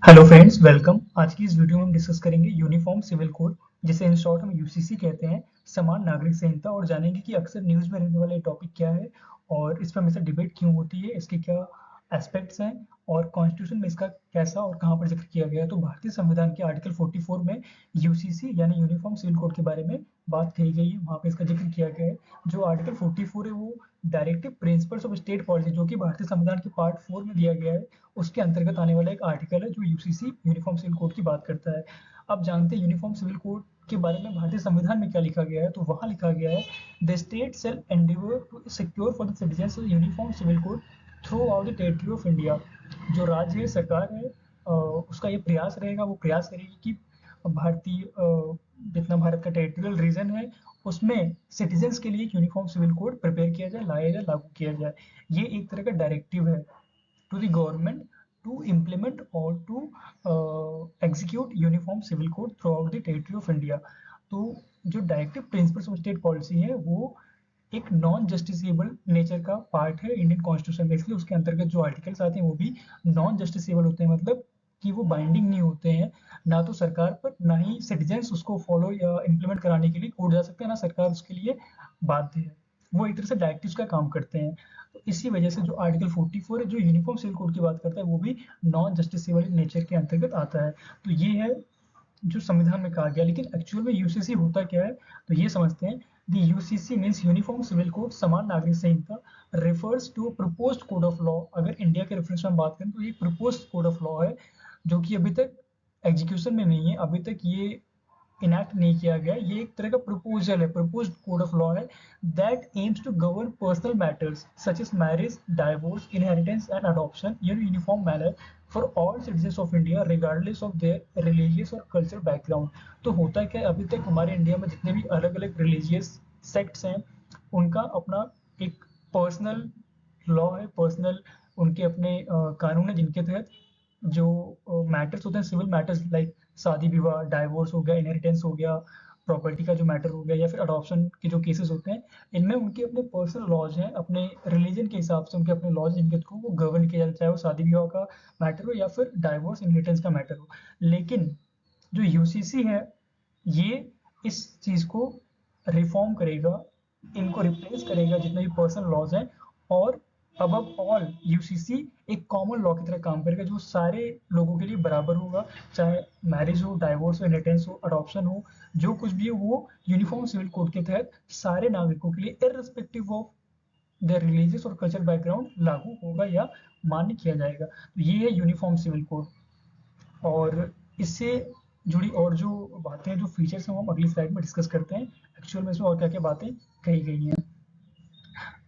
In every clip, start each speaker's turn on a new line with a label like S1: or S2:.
S1: Hello friends, welcome. आज की इस वीडियो में हम डिस्कस करेंगे यूनिफॉर्म सिविल कोड, जिसे इन शॉर्ट हम यूसीसी कहते हैं, समान नागरिक संहिता, और जानेंगे कि अक्सर न्यूज़ में रहने वाला ये टॉपिक क्या है और इस पर हमेशा डिबेट क्यों होती है, इसके क्या एस्पेक्ट्स हैं और कॉन्स्टिट्यूशन में इसका कैसा और कहाँ पर जिक्र किया गया है। तो भारतीय संविधान के आर्टिकल 44 में यूसीसी यानी यूनिफॉर्म सिविल कोड के बारे में बात कही गई है, वहाँ पे इसका जिक्र किया गया है। जो आर्टिकल 44 है वो directive principles of state policy, जो कि भारतीय संविधान के पार्ट 4 में दिया गया है, उसके अंतर्गत आने वाला एक आर्टिकल है जो यूसीसी यूनिफॉर्म सिविल कोड की बात करता है। अब जानते हैं यूनिफॉर्म सिविल कोड के बारे में भारतीय संविधान में क्या लिखा गया है। तो वहाँ लिखा गया है, the state shall endeavour to secure for the citizens uniform civil code throughout the territory of India. जो राज्य है, सरकार है, उसका ये प्रयास रहेगा, वो प्रयास करेगी कि भारतीय जितना भारत का टेरिटोरियल रीजन है उसमें सिटीजन्स के लिए यूनिफॉर्म सिविल कोड प्रिपेयर किया जाए, लाया जाए, लागू किया जाए। ये एक तरह का डायरेक्टिव है to the government to implement or to execute uniform civil code throughout the territory of India। तो जो directive principles of state policy है वो एक नॉन जस्टिसेबल नेचर का पार्ट है इंडियन कॉन्स्टिट्यूशन में, इसलिए उसके अंतर्गत जो आर्टिकल्स आते हैं वो भी नॉन जस्टिसेबल होते हैं, मतलब कि वो बाइंडिंग नहीं होते हैं, ना तो सरकार पर ना ही सिटीजन्स उसको फॉलो या इम्प्लीमेंट कराने के लिए कोर्ट जा सकते हैं, ना सरकार उसके लिए बाध्य है। वो एक तरह से डायरेक्टिव्स का काम करते हैं। तो इसी वजह से जो आर्टिकल 44 है जो यूनिफॉर्म सिविल कोड की बात करता है वो भी नॉन जस्टिसेबल नेचर के अंतर्गत आता है। तो ये है जो संविधान में कहा गया। लेकिन एक्चुअल में यूसीसी होता क्या है, तो ये समझते हैं। The UCC means uniform civil code, समान नागरिक संहिता, refers to proposed code of law. अगर इंडिया के रेफरेंस में हम बात करें तो ये प्रपोज्ड कोड ऑफ लॉ है, जो कि अभी तक एग्जीक्यूशन में नहीं है, अभी तक ये इनैक्ट नहीं किया गया। ये एक तरह का प्रपोजल है, प्रपोज्ड कोड ऑफ लॉ है, that aims to govern personal matters such as marriage, divorce, inheritance and adoption in uniform manner for all citizens of India regardless of their religious और कल्चरल बैकग्राउंड। तो होता है क्या, अभी तक हमारे India में जितने भी अलग अलग रिलीजियस सेक्ट्स हैं उनका अपना एक पर्सनल लॉ है, पर्सनल उनके अपने कानून है, जिनके तहत जो मैटर्स होते हैं, सिविल मैटर्स लाइक शादी विवाह, डाइवोर्स हो गया, इनहेरिटेंस हो गया, प्रॉपर्टी का जो मैटर हो गया, या फिर अडॉप्शन के जो केसेस होते हैं, इनमें उनके अपने पर्सनल लॉज हैं, अपने रिलीजन के हिसाब से उनके अपने लॉज जिनके थ्रू वो गवर्न किया जाता है, चाहे वो शादी विवाह का मैटर हो या फिर डाइवोर्स इनहेरिटेंस का मैटर हो। लेकिन जो यूसीसी है ये इस चीज़ को रिफॉर्म करेगा, इनको रिप्लेस करेगा जितने भी पर्सनल लॉज हैं, और अबव ऑल यूसीसी एक कॉमन लॉ की तरह काम करेगा जो सारे लोगों के लिए बराबर होगा, चाहे मैरिज हो, डाइवोर्स हो, इनहेरिटेंस हो, अडॉप्शन हो, जो कुछ भी हो वो यूनिफॉर्म सिविल कोड के तहत सारे नागरिकों के लिए इररिस्पेक्टिव ऑफ देयर रिलीजियस और कल्चरल बैकग्राउंड लागू होगा या मान्य किया जाएगा। तो ये है यूनिफॉर्म सिविल कोड। और इससे जुड़ी और जो बातें हैं, जो फीचर्स हैं, वो हम अगली स्लाइड में डिस्कस करते हैं, एक्चुअल में इसमें और क्या क्या बातें कही गई हैं।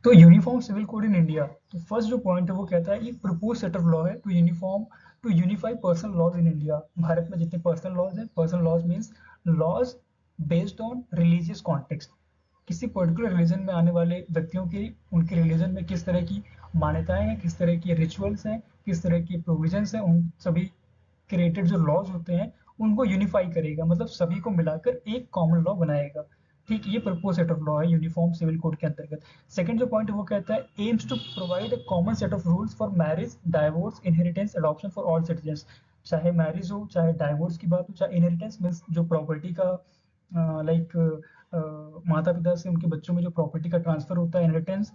S1: तो uniform civil code in India, तो फर्स्ट जो पॉइंट है वो कहता है ये प्रपोज सेट ऑफ लॉ है to unify personal laws in India. Bharat में जितने पर्सनल लॉज हैं, personal laws means laws based on religious context, किसी पर्टिकुलर रिलीजन में आने वाले व्यक्तियों की उनके रिलीजन में किस तरह की मान्यताएं हैं, किस तरह की रिचुअल्स हैं, किस तरह की प्रोविजंस हैं, उन सभी क्रिएटेड जो लॉज होते हैं उनको यूनिफाई करेगा, मतलब सभी को मिलाकर एक कॉमन लॉ बनाएगा। ठीक, ये प्रपोज सेट ऑफ लॉ है यूनिफॉर्म सिविल कोड के अंतर्गत। सेकंड जो पॉइंट है वो कहता है aims to provide a common set of rules for marriage, divorce, inheritance, adoption for all citizens. चाहे मैरिज हो, चाहे डाइवोर्स की बात हो, चाहे इनहेरिटेंस मीन्स जो प्रॉपर्टी का लाइक माता पिता से उनके बच्चों में जो प्रॉपर्टी का ट्रांसफर होता है, इनहेरिटेंस,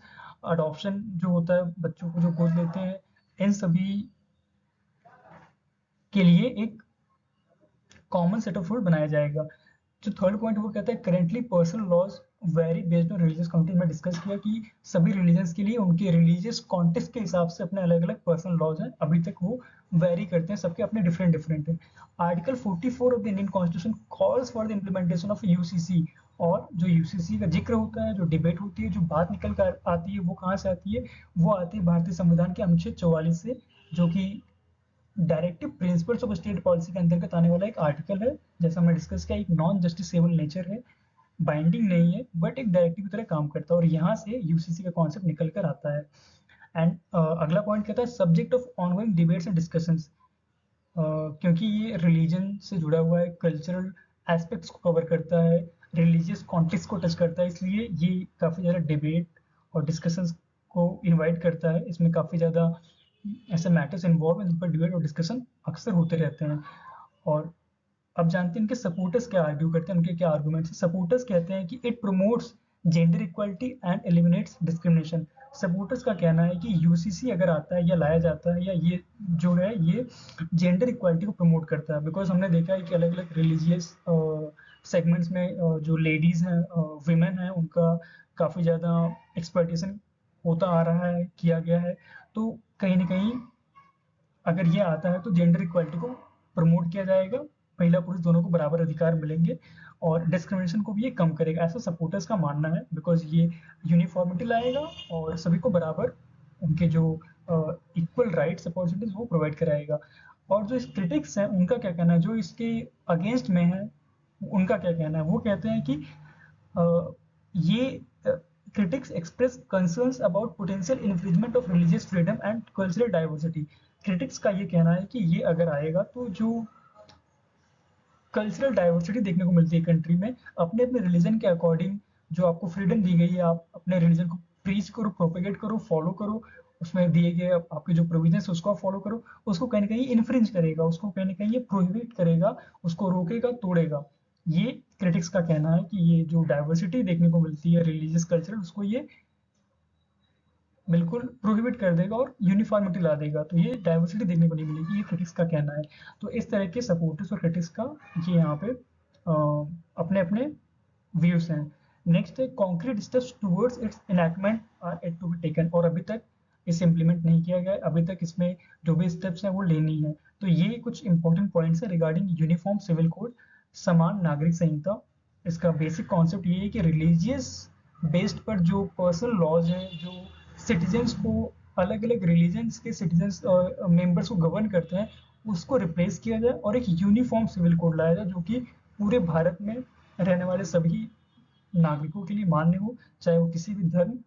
S1: अडॉप्शन जो होता है, बच्चों को जो गोद लेते हैं, इन सभी के लिए एक कॉमन सेट ऑफ रूल बनाया जाएगा। जो थर्ड पॉइंट वो कहता है currently personal laws very based on religious context में डिस्कस किया कि सभी रिलीजन्स के लिए उनके रिलीजियस कॉन्टेक्स्ट के हिसाब से अपने अलग अलग पर्सनल लॉज हैं, अभी तक वो वेरी करते हैं, सबके अपने डिफरेंट डिफरेंट हैं। Article 44 of the Indian constitution calls for the implementation of UCC. और जो यूसीसी का जिक्र होता है, जो डिबेट होती है, जो बात निकल कर आती है, वो कहाँ से आती है, वो आती है भारतीय संविधान के अनुच्छेद 44 से, जो कि directive principles of state policy के अंतर्गत आने वाला एक आर्टिकल है। जैसा हमने डिस्कस किया, एक नॉन जस्टिसेबल नेचर है, बाइंडिंग नहीं है, बट एक डायरेक्टिव की तरह काम करता है, और यहाँ से यूसीसी का कॉन्सेप्ट निकल कर आता है। एंड अगला पॉइंट कहता है subject of ongoing debates and discussions. क्योंकि ये रिलीजन से जुड़ा हुआ है, कल्चरल एस्पेक्ट्स को कवर करता है, रिलीजियस कॉन्टेक्स्ट को टच करता है, इसलिए ये काफ़ी ज़्यादा डिबेट और डिस्कशंस को इनवाइट करता है। इसमें काफ़ी ज़्यादा ऐसे मैटर्स इन्वॉल्व हैं जिन पर डिबेट और डिस्कशन अक्सर होते रहते हैं। और अब जानते हैं इनके सपोर्टर्स क्या आर्ग्यू करते हैं, उनके क्या आर्गुमेंट्स हैं। सपोर्टर्स कहते हैं कि it promotes gender equality and eliminates discrimination. Supporters का कहना है कि यूसीसी अगर आता है या लाया जाता है या ये जो है ये जेंडर इक्वालिटी को प्रमोट करता है। बिकॉज हमने देखा है कि अलग अलग रिलीजियस सेगमेंट्स में जो लेडीज़ हैं, विमेन हैं, उनका काफ़ी ज़्यादा एक्सप्लॉइटेशन होता आ रहा है, किया गया है। तो कहीं ना कहीं अगर ये आता है तो जेंडर इक्वालिटी को प्रमोट किया जाएगा, महिला पुरुष दोनों को बराबर अधिकार मिलेंगे और डिस्क्रिमिनेशन को भी ये कम करेगा, ऐसा सपोर्टर्स का मानना है। बिकॉज ये यूनिफॉर्मिटी लाएगा और सभी को बराबर उनके जो इक्वल राइट्स अपॉर्चुनिटीज वो प्रोवाइड कराएगा। और जो क्रिटिक्स हैं उनका क्या कहना है, जो इसके अगेंस्ट में है उनका क्या कहना है, वो कहते हैं कि ये critics express concerns about potential infringement of religious freedom and cultural diversity। critics का ये कहना है कि ये अगर आएगा तो जो कल्चरल डाइवर्सिटी देखने को मिलती है कंट्री में, अपने अपने रिलीजन के अकॉर्डिंग जो आपको फ्रीडम दी गई है, आप अपने रिलीजन को प्रीच करो, प्रोपेगेट करो, फॉलो करो, उसमें दिए गए आपके जो प्रोविजन उसको आप फॉलो करो, उसको कहीं ना कहीं इन्फ्रिंज करेगा, उसको कहीं ना कहीं ये प्रोहिबिट करेगा, उसको रोकेगा, तोड़ेगा। ये क्रिटिक्स का कहना है कि ये जो डाइवर्सिटी देखने को मिलती है रिलीजियस कल्चर, उसको ये बिल्कुल प्रोहिबिट कर देगा और यूनिफॉर्मिटी ला देगा। तो ये डाइवर्सिटी देखने को नहीं मिलेगी, ये क्रिटिक्स का कहना है। तो इस तरह के सपोर्टर्स और क्रिटिक्स का ये यहाँ पे अपने अपने व्यूज हैं। नेक्स्ट है concrete steps towards its enactment are yet to be taken. और अभी तक इसे इम्प्लीमेंट नहीं किया गया है, अभी तक इसमें जो भी स्टेप्स हैं वो लेनी है। तो ये कुछ इंपॉर्टेंट पॉइंट्स है रिगार्डिंग यूनिफॉर्म सिविल कोड, समान नागरिक संहिता। इसका बेसिक कॉन्सेप्ट ये है कि रिलीजियस बेस्ड पर जो पर्सनल लॉज हैं, जो सिटीजन्स को, अलग अलग रिलीजन्स के सिटीजन्स मेंबर्स को गवर्न करते हैं, उसको रिप्लेस किया जाए और एक यूनिफॉर्म सिविल कोड लाया जाए जो कि पूरे भारत में रहने वाले सभी नागरिकों के लिए मान्य हो, चाहे वो किसी भी धर्म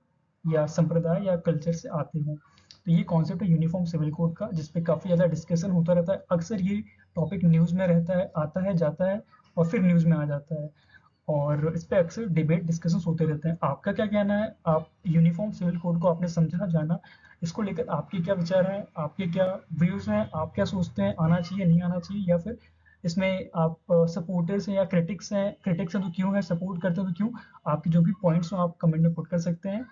S1: या संप्रदाय या कल्चर से आते हों। तो ये कॉन्सेप्ट है यूनिफॉर्म सिविल कोड का, जिसपे काफ़ी ज़्यादा डिस्कशन होता रहता है। अक्सर ये टॉपिक न्यूज़ में रहता है, आता है, जाता है और फिर न्यूज़ में आ जाता है, और इस पे अक्सर डिबेट डिस्कशन होते रहते हैं। आपका क्या कहना है? आप यूनिफॉर्म सिविल कोड को आपने समझा, जाना, इसको लेकर आपके क्या विचार हैं, आपके क्या व्यूज़ हैं, आप क्या सोचते हैं, आना चाहिए, नहीं आना चाहिए, या फिर इसमें आप सपोर्टर्स हैं या क्रिटिक्स हैं? क्रिटिक्स हैं तो क्यों है, सपोर्ट करते हैं तो क्यों? आपके जो भी पॉइंट्स हो आप कमेंट में पुट कर सकते हैं,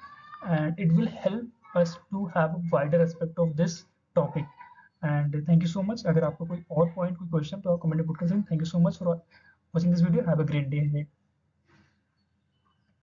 S1: and it will help us to have a wider aspect of this topic. And thank you so much. अगर आपको कोई और पॉइंट, कोई क्वेश्चन तो आप कमेंट में पुट कर सकते हैं। Thank you so much for watching this video. Have a great day.